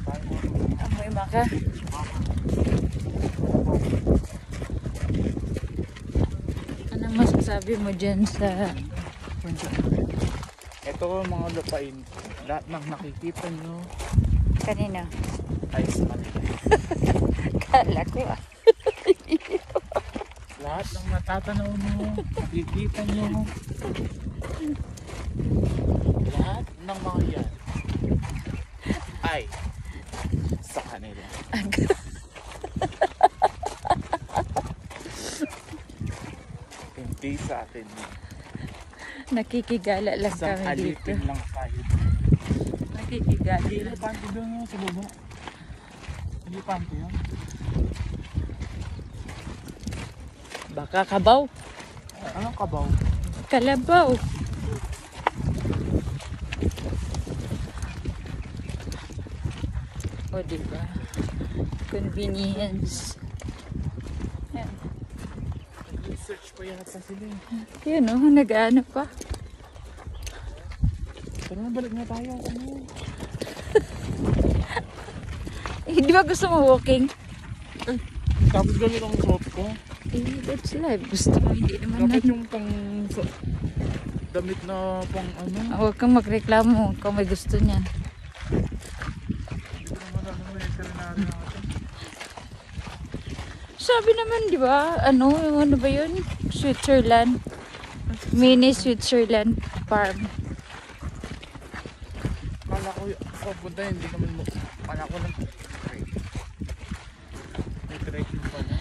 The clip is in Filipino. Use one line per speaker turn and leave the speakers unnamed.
Amoy maka. Anong masasabi mo dyan sa...
Ito mga lupain, lahat ng nakikita nyo
Kanina?
ay sa kanila.
Kala ko ah.
Lahat ng natatanaw nyo, nakikita nyo, lahat ng mga yan ay sa kanila. Hindi sa atin.
Nakikigala lang
Isang
kami dito.
alipin lang tayo.
Nakikigala
Hindi
lang.
elepante doon yun sa baba. Elepante yun.
Baka kabaw.
Anong kabaw?
Kalabaw. O diba? Convenience. Ayan.
Research pa yata sila eh.
Yun o, nag-ano pa.
Tara na, balik na tayo. Ano?
Eh, di ba gusto mo walking?
Tapos ganun ang suot ko.
Eh, that's life. Gusto mo, hindi naman
Bakit
na.
yung pang damit na pang ano?
Huwag kang magreklamo kung may gusto niyan.
Hindi ko naman alam na veterinary natin.
Sabi naman, di ba? Ano ba yun? Switzerland. Mini Switzerland farm.
Kala ko yung punta hindi naman mo. Kala ko lang. May trekking pala.